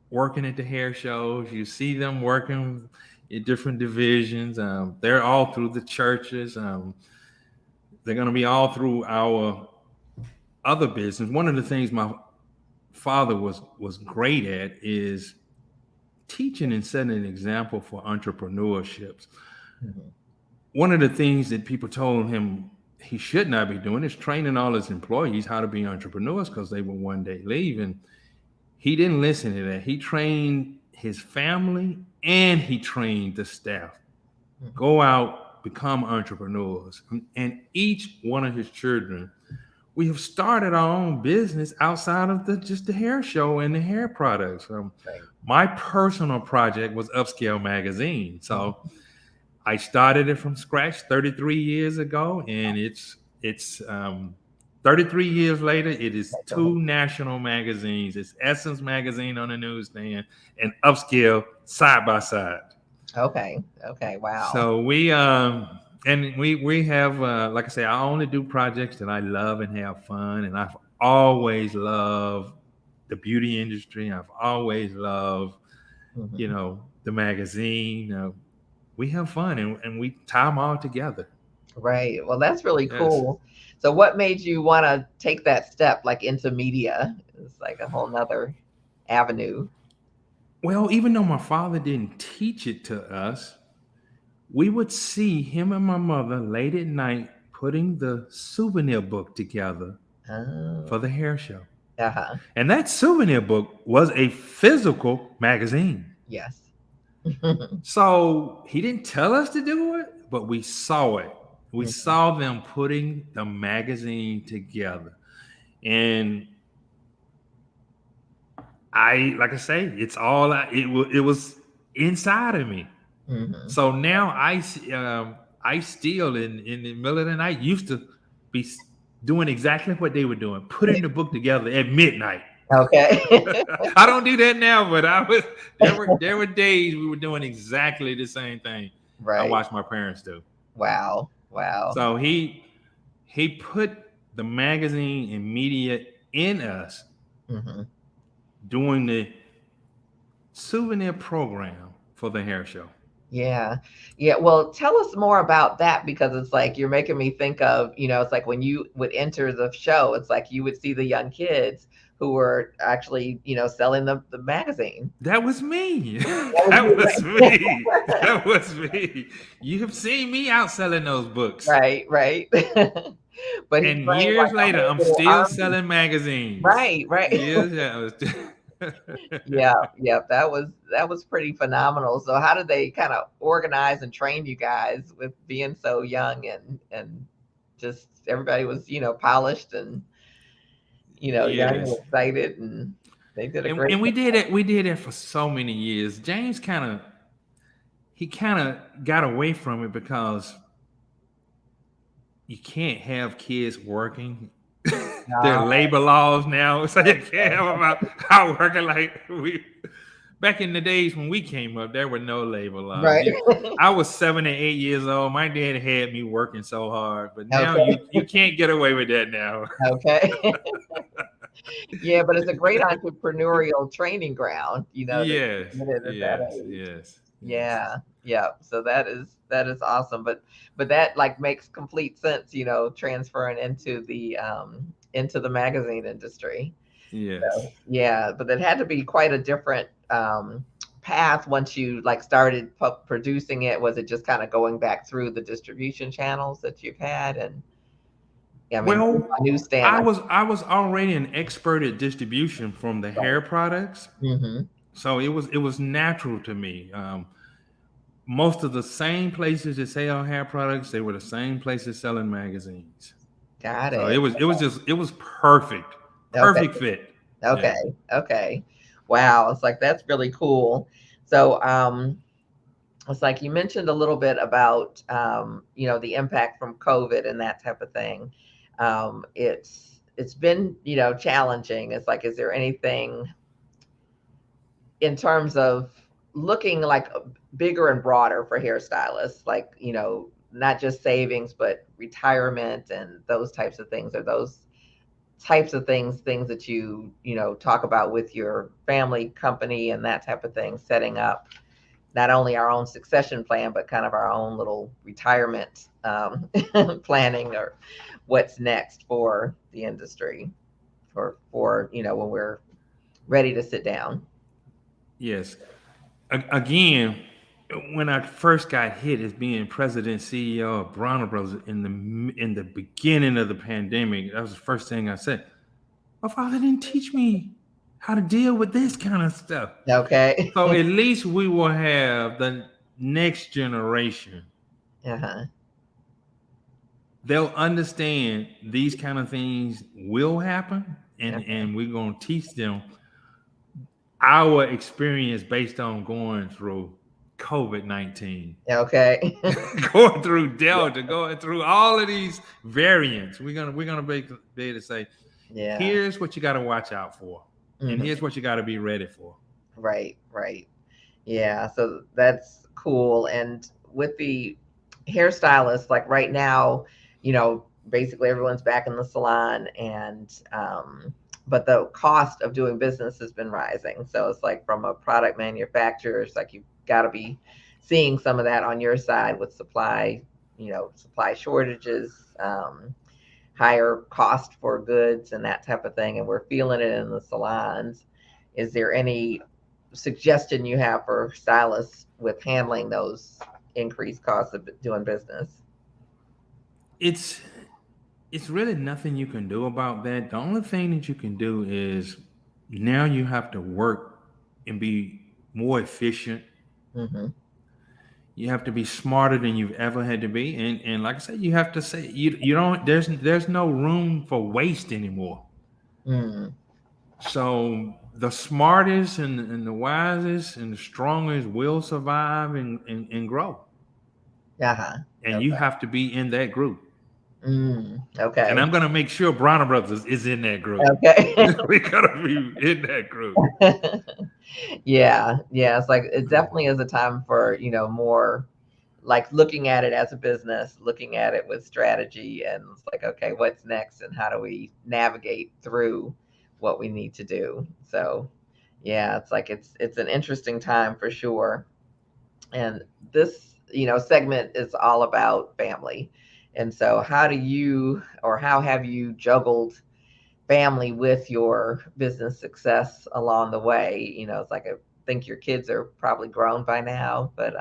S2: working at the hair shows, you see them working in different divisions. They're all through the churches. They're going to be all through our other business. One of the things my father was great at is teaching and setting an example for entrepreneurships.
S1: Mhm.
S2: One of the things that people told him he should not be doing is training all his employees how to be entrepreneurs because they will one day leave. And he didn't listen to that. He trained his family and he trained the staff.
S1: Mhm.
S2: Go out, become entrepreneurs. And each one of his children, we have started our own business outside of just the hair show and the hair products.
S1: Right.
S2: My personal project was Upscale Magazine. So
S1: Mhm.
S2: I started it from scratch 33 years ago, and it's 33 years later. It is two national magazines. It's Essence Magazine on the newsstand and Upscale side by side.
S1: Okay. Okay. Wow.
S2: So we have like I say, I only do projects that I love and have fun, and I've always loved the beauty industry. I've always loved
S1: Mhm.
S2: the magazine. We have fun and we tie them all together.
S1: Right. Well, that's really
S2: Yes.
S1: cool. So what made you want to take that step like into media? It's like a whole nother avenue.
S2: Well, even though my father didn't teach it to us, we would see him and my mother late at night putting the souvenir book together for
S1: Oh,
S2: the hair show.
S1: uh-huh.
S2: And that souvenir book was a physical magazine.
S1: Yes.
S2: So he didn't tell us to do it, but we saw it. We
S1: Mhm.
S2: saw them putting the magazine together. And like I say, it's all it was inside of me.
S1: Mhm.
S2: So now I still in the middle of the night used to be doing exactly what they were doing, putting the book together at midnight.
S1: Okay.
S2: I don't do that now, but I was there were days we were doing exactly the same thing I
S1: Right.
S2: watched my parents do.
S1: Wow. Wow.
S2: So he put the magazine and media in us
S1: Mhm.
S2: doing the souvenir program for the hair show.
S1: Yeah. Yeah. Well, tell us more about that because it's like you're making me think of, it's like when you would enter the show, it's like you would see the young kids who were actually, selling the magazine.
S2: That was me.
S1: That was
S2: That
S1: you,
S2: was
S1: right?
S2: me. That was me. You have seen me out selling those books.
S1: Right, right. But he
S2: And
S1: trained
S2: years
S1: like a
S2: later,
S1: whole
S2: I'm
S1: little
S2: still
S1: army.
S2: selling magazines.
S1: Right, right.
S2: Years yeah,
S1: Yeah, yeah, that was pretty phenomenal. So how did they kind of organize and train you guys with being so young and just everybody was, polished and, young and
S2: yes.
S1: excited and they did a great
S2: And we
S1: job.
S2: did it. We did it for so many years. James kind of got away from it because you can't have kids working. There are
S1: No,
S2: labor laws now, so you can't have
S1: okay.
S2: them out working like we. Back in the days when we came up, there were no labor laws.
S1: Right.
S2: I was 7 and 8 years old. My dad had me working so hard, but now
S1: Okay.
S2: you can't get away with that now.
S1: Okay. Yeah, but it's a great entrepreneurial training ground, that
S2: Yes,
S1: you did it at that
S2: yes,
S1: age.
S2: yes, yes.
S1: Yeah, yeah. So that is awesome. But that like makes complete sense, transferring into the magazine industry.
S2: Yes.
S1: So yeah, but it had to be quite a different path once you like started producing it. Was it just kind of going back through the distribution channels that you've had? And yeah, I mean,
S2: Well,
S1: newsstand.
S2: I was already an expert at distribution from the
S1: Right.
S2: hair products,
S1: Mm-hmm.
S2: so it was natural to me. Most of the same places that sell hair products, they were the same places selling magazines.
S1: Got
S2: So
S1: it.
S2: it was perfect,
S1: Okay.
S2: perfect fit.
S1: Okay.
S2: Yeah.
S1: Okay. Wow. It's like that's really cool. So It's like you mentioned a little bit about, the impact from COVID and that type of thing. It's been, challenging. It's like, is there anything in terms of looking like bigger and broader for hairstylists, like, not just savings, but retirement and those types of things? Are those types of things that you talk about with your family company and that type of thing, setting up not only our own succession plan, but kind of our own little retirement planning, or what's next for the industry, for when we're ready to sit down.
S2: Yes. Again, when I first got hit as being president CEO of Bronner Brothers in the beginning of the pandemic, that was the first thing I said. My father didn't teach me how to deal with this kind of stuff.
S1: Okay.
S2: So at least we will have the next generation.
S1: Uh-huh.
S2: They'll understand these kind of things will happen, and we're gonna teach them our experience based on going through COVID-19,
S1: Okay.
S2: going through Delta, going through all of these variants. We're gonna be able to say,
S1: Yeah.
S2: here's what you got to watch out for, and
S1: Hmm.
S2: here's what you got to be ready for.
S1: Right, right. Yeah, so that's cool. And with the hairstylist, like right now, basically everyone's back in the salon, and but the cost of doing business has been rising. So it's like, from a product manufacturer, it's like you've got to be seeing some of that on your side with supply shortages, higher cost for goods and that type of thing, and we're feeling it in the salons. Is there any suggestion you have for stylists with handling those increased costs of doing business?
S2: It's it's really nothing you can do about that. The only thing that you can do is now you have to work and be more efficient.
S1: Mm-hmm.
S2: You have to be smarter than you've ever had to be, and like I said, you have to say you don't. There's no room for waste anymore.
S1: Mm.
S2: So the smartest and the wisest and the strongest will survive and grow.
S1: Uh-huh.
S2: And you
S1: Okay.
S2: have to be in that group. And
S1: Okay.
S2: I'm gonna make sure Bronner Brothers is in that group.
S1: Okay.
S2: We gotta be in that group.
S1: Yeah, yeah. It's like, it definitely is a time for, more like looking at it as a business, looking at it with strategy, and it's like, okay, what's next and how do we navigate through what we need to do? So yeah, it's like, it's an interesting time for sure. And this, segment is all about family. And so how have you juggled family with your business success along the way? It's like, I think your kids are probably grown by now, but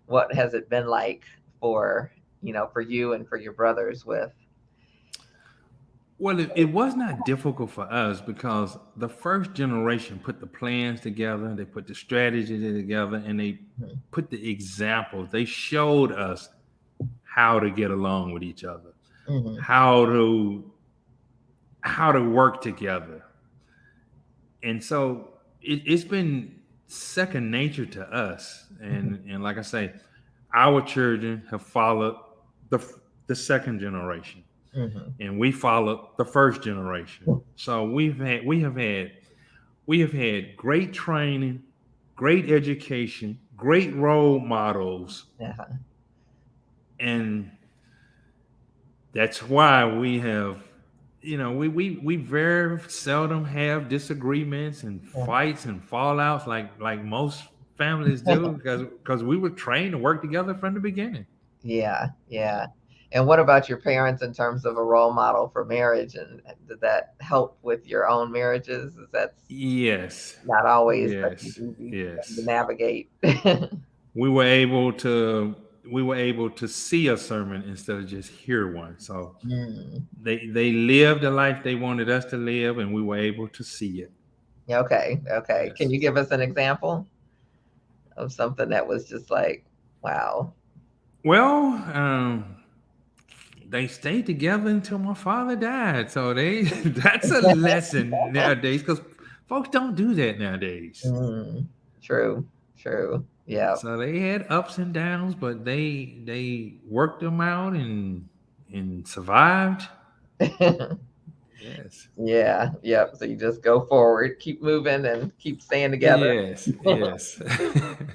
S1: what has it been like for, for you and for your brothers with?
S2: Well, it was not difficult for us because the first generation put the plans together, they put the strategy together, and they put the examples. They showed us how to get along with each other,
S1: Mm-hmm.
S2: how to work together. And so it's been second nature to us. And like I say, our children have followed the the second generation,
S1: Mm-hmm.
S2: and we followed the first generation. So we have had great training, great education, great role models,
S1: Yeah.
S2: and that's why we have, we very seldom have disagreements and fights and fallouts like most families do, because we were trained to work together from the beginning.
S1: Yeah, yeah. And what about your parents in terms of a role model for marriage? And did that help with your own marriages? Is that's
S2: Yes,
S1: not always such an
S2: yes,
S1: easy thing to
S2: yes.
S1: navigate.
S2: We were able to see a sermon instead of just hear one. So
S1: Mm.
S2: they lived the life they wanted us to live, and we were able to see it.
S1: Okay, okay. Can
S2: Yes.
S1: you give us an example of something that was just like, wow?
S2: Well, they stayed together until my father died. So they that's a lesson nowadays, because folks don't do that nowadays.
S1: Mm. True, true. Yeah.
S2: So they had ups and downs, but they worked them out and survived. Yes.
S1: Yeah. Yep. So you just go forward, keep moving, and keep staying together.
S2: Yes. Yes.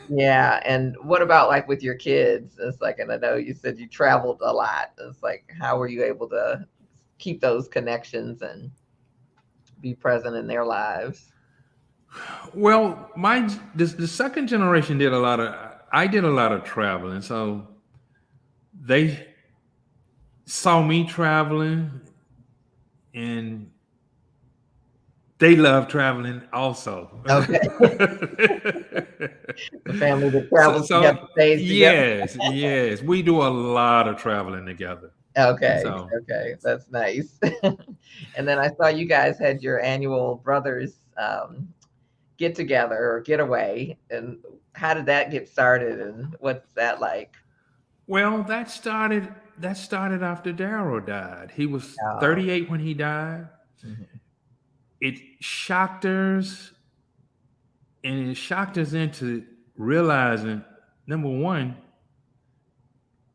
S1: Yeah. And what about like with your kids? It's like, and I know you said you traveled a lot. It's like, how were you able to keep those connections and be present in their lives?
S2: Well, the second generation did a lot of. I did a lot of traveling, so they saw me traveling, and they love traveling also.
S1: Okay. The family that
S2: so,
S1: travels together
S2: so
S1: stays together.
S2: yes, we do a lot of traveling together.
S1: Okay.
S2: So
S1: Okay. That's nice. And then I saw you guys had your annual brothers get together or getaway. And how did that get started? And what's that like?
S2: well, that started after Daryl died. He was
S1: Oh,
S2: 38 when he died.
S1: mhm.
S2: It shocked us, and it shocked us into realizing, number one,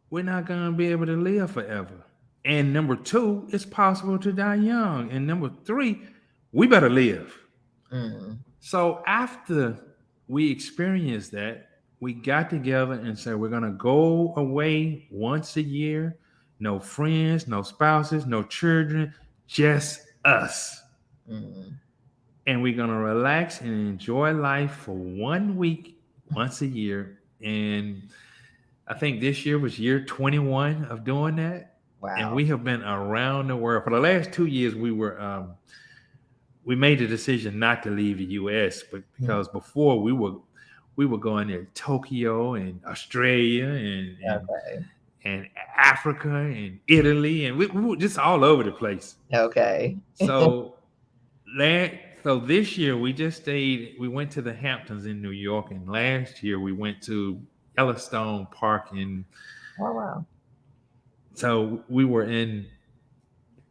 S2: we're not going to be able to live forever. And number two, it's possible to die young. And number three, we better live.
S1: Mm,
S2: So after we experienced that, we got together and said, we're going to go away once a year. No friends, no spouses, no children, just us.
S1: mm.
S2: And we're going to relax and enjoy life for 1 week once a year. And I think this year was year 21 of doing that. And
S1: Wow.
S2: we have been around the world for the last 2 years. We made the decision not to leave the U.S., but
S1: Mm,
S2: because before we were going to Tokyo and Australia
S1: okay.
S2: and Africa and Italy, and we were just all over the place.
S1: Okay.
S2: So last, so this year we just stayed. We went to the Hamptons in New York, and last year we went to Yellowstone Park, and
S1: Oh, wow.
S2: so we were in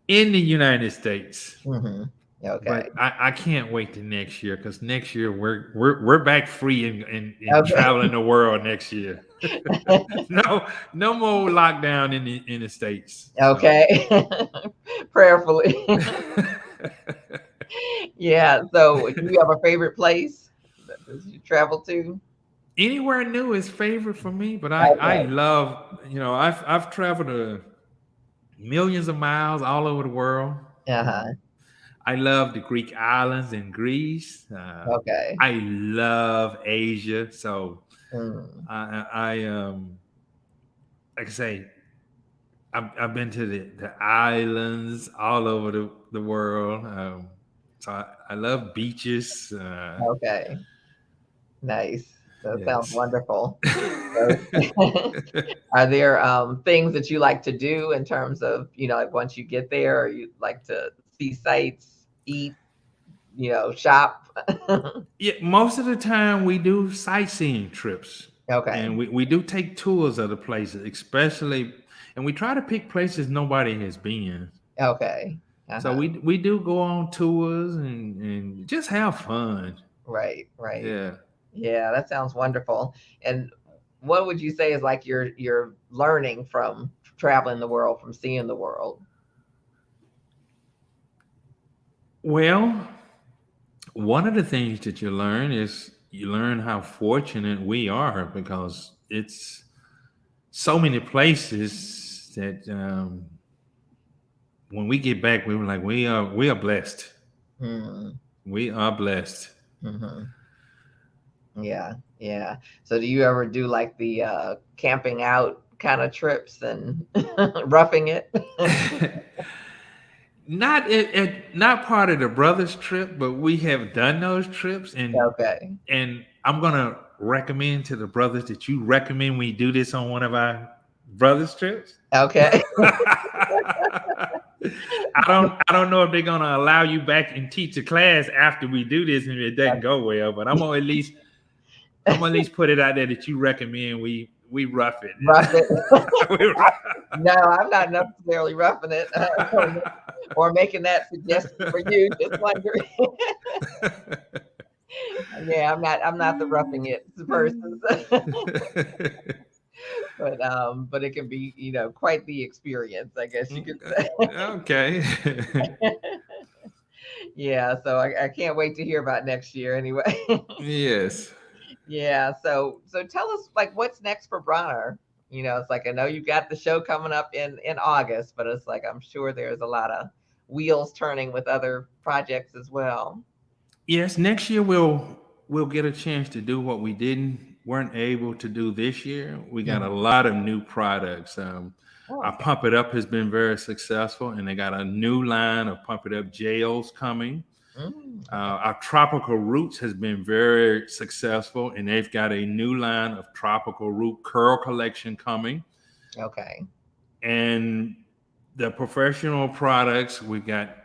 S2: the United States.
S1: Hmm. Okay.
S2: But I can't wait to next year, because next year we're back free and
S1: Okay.
S2: traveling the world next year. No more lockdown in the states. So
S1: Okay. Prayerfully. Yeah. So, do you have a favorite place that you travel to?
S2: anywhere new is favorite for me, but I
S1: Okay.
S2: love, I've traveled millions of miles all over the world.
S1: Uh-huh.
S2: I love the Greek islands in Greece.
S1: Okay.
S2: I love Asia, so
S1: Mm.
S2: I like I say, I've been to the islands all over the world. So I love beaches.
S1: Okay. Nice. That sounds
S2: Yes.
S1: wonderful. So, are there things that you like to do in terms of, like once you get there, or you like to see sights, eat, shop?
S2: Yeah, most of the time we do sightseeing trips,
S1: Okay.
S2: and we do take tours of the places, especially, and we try to pick places nobody has been.
S1: Okay.
S2: So
S1: Uh-huh.
S2: we do go on tours and just have fun.
S1: Right, right.
S2: Yeah.
S1: Yeah, that sounds wonderful. And what would you say is like your learning from traveling the world, from seeing the world?
S2: Well, one of the things that you learn is you learn how fortunate we are, because it's so many places that when we get back, we were like, we are blessed.
S1: Hmm.
S2: We are blessed.
S1: Hmm. Yeah, yeah. So do you ever do like the camping out kind of trips and roughing it?
S2: Not part of the brothers trip, but we have done those trips,
S1: Okay.
S2: and I'm gonna recommend to the brothers that you recommend we do this on one of our brothers trips.
S1: Okay.
S2: I don't know if they're gonna allow you back and teach a class after we do this and it doesn't go well, but I'm gonna at least put it out there that you recommend we rough it.
S1: Rough it.
S2: We
S1: No, I'm not necessarily roughing it, or making that suggestion for you. Just wondering. Yeah, I'm not the roughing it person. But it can be, quite the experience, I guess you could say.
S2: Okay.
S1: Yeah, so I can't wait to hear about next year anyway.
S2: Yes.
S1: Yeah, so tell us like what's next for Bronner. It's like I know you've got the show coming up in August, but it's like I'm sure there's a lot of wheels turning with other projects as well.
S2: Yes, next year we'll get a chance to do what we weren't able to do this year. We got a
S1: Mhm.
S2: lot of new products.
S1: Oh,
S2: Our
S1: okay.
S2: Pump It Up has been very successful, and they got a new line of Pump It Up gels coming.
S1: Okay.
S2: Our Tropical Roots has been very successful, and they've got a new line of Tropical Root Curl collection coming.
S1: Okay.
S2: And the professional products, we got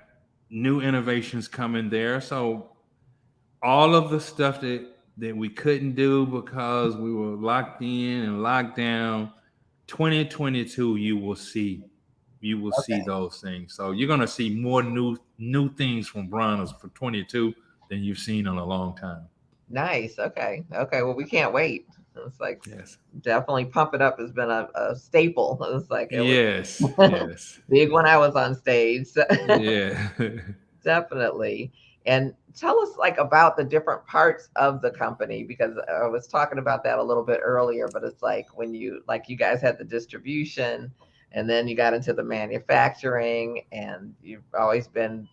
S2: new innovations coming there. So all of the stuff that we couldn't do because we were locked in and locked down, 2022 you will see
S1: Okay.
S2: those things. So you're going to see more new things from Bronner's for 22 than you've seen in a long time.
S1: Nice. Okay. Okay. Well, we can't wait. It's like
S2: Yes.
S1: definitely Pump It Up has been a staple. It's like it was
S2: Yes. Yes.
S1: big when I was on stage. So
S2: Yeah.
S1: definitely. And tell us like about the different parts of the company because I was talking about that a little bit earlier, but it's like when you guys had the distribution and then you got into the manufacturing and you've always been,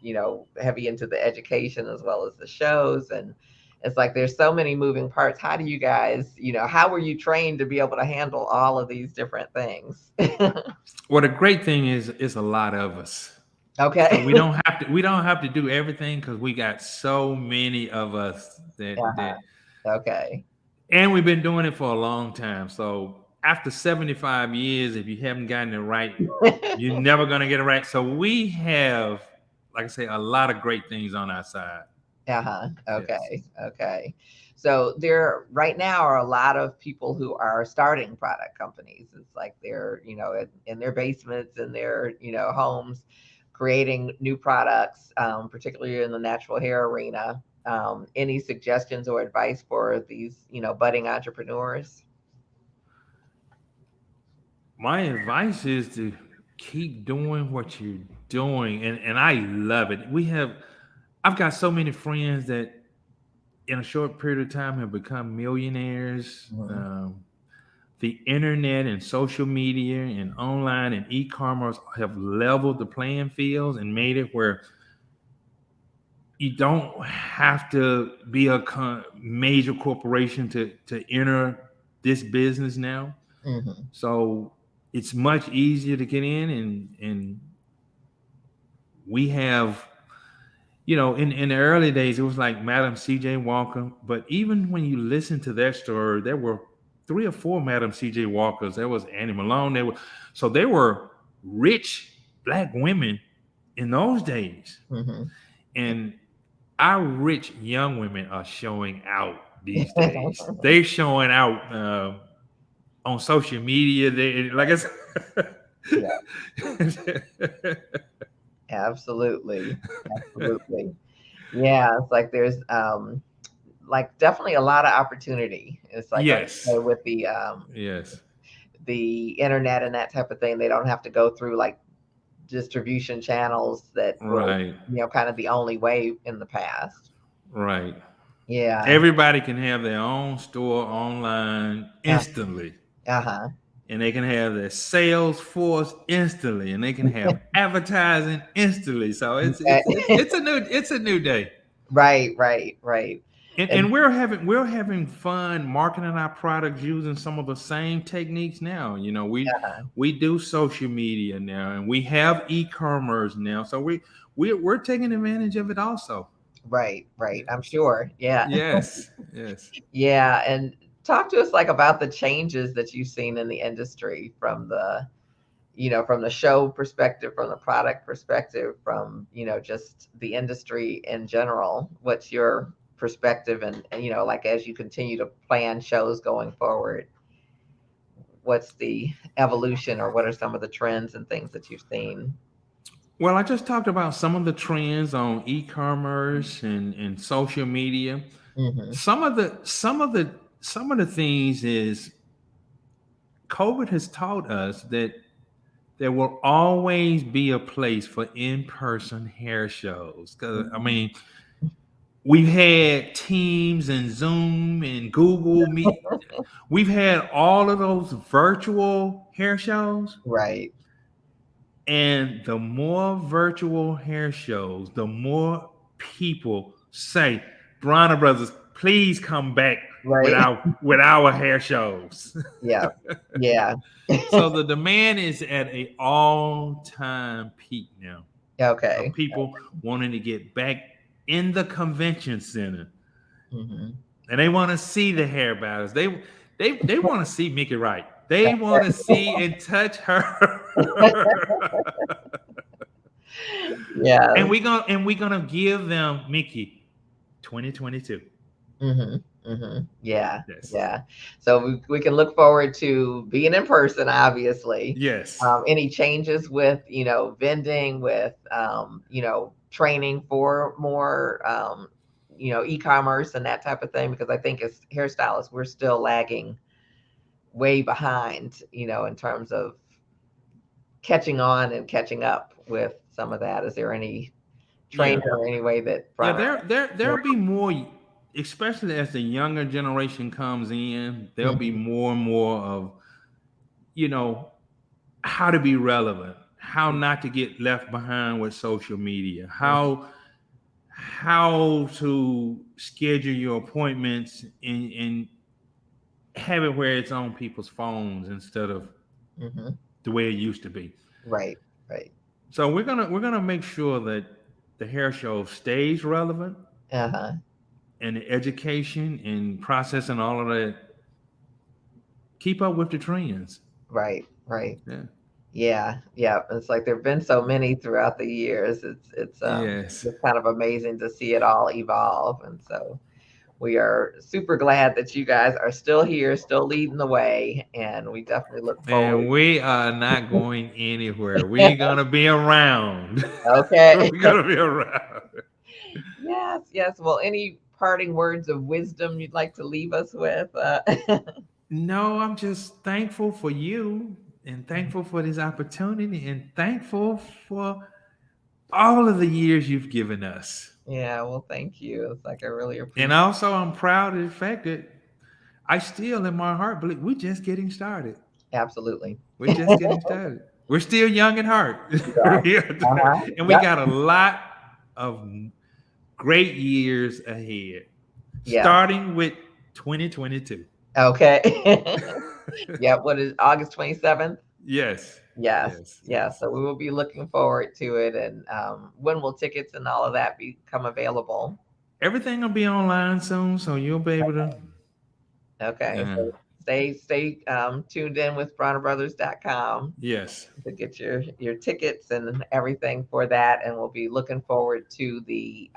S1: heavy into the education as well as the shows and it's like there's so many moving parts. How do you guys, how were you trained to be able to handle all of these different things?
S2: Well, the great thing is it's a lot of us. So
S1: Okay.
S2: we don't have to do everything because we got so many of us that
S1: Uh-huh. Okay.
S2: and we've been doing it for a long time. So after 75 years, if you haven't gotten it right, you're never gonna get it right. So we have, like I say, a lot of great things on our side.
S1: Uh-huh.
S2: Yes.
S1: Okay. Okay. So there right now are a lot of people who are starting product companies. It's like they're, in their basements in their, homes creating new products, particularly in the natural hair arena. Any suggestions or advice for these, budding entrepreneurs?
S2: My advice is to keep doing what you're doing, and I love it. I've got so many friends that in a short period of time have become millionaires.
S1: Mhm.
S2: The internet and social media and online and e-commerce have leveled the playing fields and made it where you don't have to be a major corporation to enter this business now.
S1: Mhm.
S2: So it's much easier to get in, and we have, in the early days, it was like Madam C.J. Walker. But even when you listen to that story, there were three or four Madam C.J. Walkers. There was Annie Malone. They were rich black women in those days,
S1: Mhm.
S2: and our rich young women are showing out these days. They're showing out on social media. They like
S1: Yeah,
S2: I said.
S1: absolutely. Absolutely. Yeah, it's like there's like definitely a lot of opportunity. It's like
S2: Yes.
S1: with
S2: Yes.
S1: the internet and that type of thing, they don't have to go through like distribution channels that were,
S2: Right.
S1: kind of the only way in the past.
S2: Right.
S1: Yeah.
S2: Everybody can have their own store online
S1: Uh,
S2: instantly,
S1: uh-huh.
S2: and they can have their sales force instantly, and they can have advertising instantly. So it's
S1: Okay.
S2: it's it's it's a new day.
S1: Right, right, right.
S2: And,
S1: And
S2: and we're having fun marketing our products using some of the same techniques now. We do social media now, and we have e-commerce now, so we're taking advantage of it also.
S1: right, right. I'm
S2: Yes,
S1: sure. Yeah.
S2: yes, yes.
S1: Yeah, and talk to us like about the changes that you've seen in the industry from from the show perspective, from the product perspective, from, just the industry in general. What's your perspective and like as you continue to plan shows going forward, what's the evolution or what are some of the trends and things that you've seen?
S2: Well, I just talked about some of the trends on e-commerce and social media.
S1: Hmm.
S2: Some of the things is COVID has taught us that there will always be a place for in-person hair shows. Because I
S1: Hmm.
S2: mean, we've had Teams and Zoom and Google Meet. We've had all of those virtual hair shows.
S1: Right.
S2: And the more virtual hair shows, the more people say, Bronner Brothers, please come back with
S1: Right.
S2: our hair shows.
S1: Yeah. Yeah.
S2: So the demand is at a all-time peak now of
S1: Okay.
S2: people wanting to get back in the convention center.
S1: Hmm.
S2: And they want to see the hair battles. They want to see Mickey Wright. They want to see and touch her.
S1: Yeah.
S2: and we're gonna give them Mickey 2022.
S1: Hmm. Hmm. Yeah.
S2: Yes.
S1: Yeah. So we can look forward to being in person, obviously.
S2: Yes.
S1: Any changes with, vending, with, training for more, e-commerce and that type of thing, because I think as hairstylists, we're still lagging way behind, in terms of catching on and catching up with some of that. Is there any
S2: Yeah.
S1: training or any way that
S2: Yeah.
S1: Bronner?
S2: There'll be more, especially as the younger generation comes in. There'll be
S1: Mhm.
S2: more and more of you know how to be relevant, how not to get left behind with social media, how to schedule your appointments and have it where it's on people's phones instead of
S1: Mhm.
S2: the way it used to be.
S1: Right. Right.
S2: So we're gonna make sure that the hair show stays relevant
S1: Uh-huh.
S2: and the education and process and all of that keep up with the trends.
S1: Right. Right.
S2: Yeah.
S1: Yeah. Yeah. It's like there've been so many throughout the years.
S2: Yes.
S1: It's kind of amazing to see it all evolve. And so we are super glad that you guys are still here, still leading the way, and we definitely look forward.
S2: And we are not going anywhere. We're gonna be around.
S1: Okay.
S2: We're gonna be around.
S1: Yes, yes. Well, any parting words of wisdom you'd like to leave us with?
S2: No, I'm just thankful for you and thankful for this opportunity and thankful for all of the years you've given us.
S1: Yeah, well, thank you. It's like I really
S2: And
S1: appreciate.
S2: also, I'm proud of the fact that I still, in my heart, believe we're just getting started.
S1: Absolutely.
S2: We're just getting started. We're still young at heart.
S1: Yeah. Uh-huh.
S2: And we
S1: Yep.
S2: got a lot of great years ahead,
S1: Yeah.
S2: starting with 2022.
S1: Okay. Yeah. What is August 27th?
S2: Yes,
S1: Yes.
S2: yes,
S1: Yeah.
S2: yes.
S1: So we will be looking forward to it. And when will tickets and all of that become available?
S2: Everything will be online soon, so you'll be able to.
S1: Okay.
S2: Uh,
S1: So stay tuned in with bronnerbrothers.com
S2: yes,
S1: to get your tickets and everything for that, and we'll be looking forward to the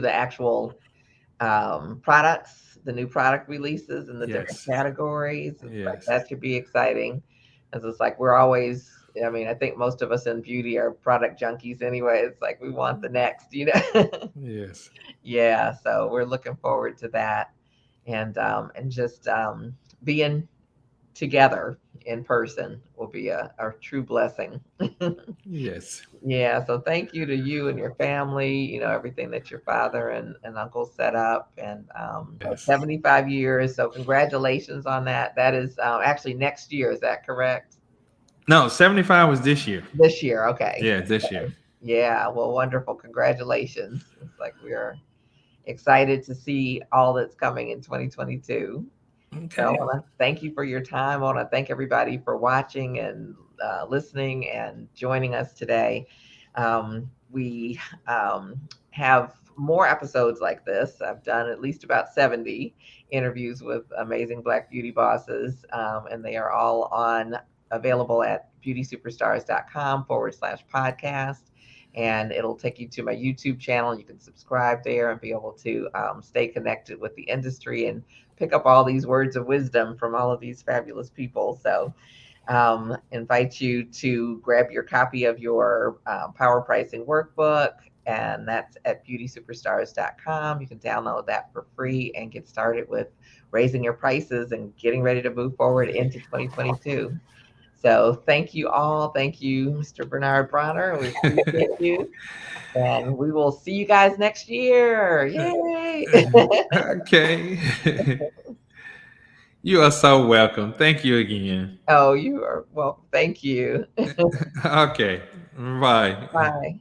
S1: actual products, the new product releases and the different
S2: yes,
S1: categories. It's like
S2: yes,
S1: that should be exciting, as it's like we're always. I mean, I think most of us in beauty are product junkies anyway. It's like we want the next.
S2: yes,
S1: Yeah, so we're looking forward to that, and just being together in person will be a true blessing.
S2: yes,
S1: Yeah, so thank you to you and your family, everything that your father and uncle set up, and
S2: yes.
S1: 75 years. So congratulations on that. That is actually next year. Is that correct?
S2: No, 75 was this year.
S1: This year. Okay.
S2: Yeah, this year.
S1: Yeah, well, wonderful. Congratulations. It's like we're excited to see all that's coming in 2022. So I
S2: Okay.
S1: want to thank you for your time. I want to thank everybody for watching and listening and joining us today. We have more episodes like this. I've done at least about 70 interviews with amazing Black beauty bosses, and they are all on available at beautysuperstars.com/podcast. And it'll take you to my YouTube channel. You can subscribe there and be able to stay connected with the industry and pick up all these words of wisdom from all of these fabulous people. So, invite you to grab your copy of your power pricing workbook. and that's at beautysuperstars.com. You can download that for free and get started with raising your prices and getting ready to move forward into 2022. So thank you all. Thank you, Mr. Bernard Bronner. We appreciate you. And we will see you guys next year. Yay!
S2: Okay. You are so welcome. Thank you again.
S1: Oh, you are well. Thank you.
S2: Okay. Bye.
S1: Bye.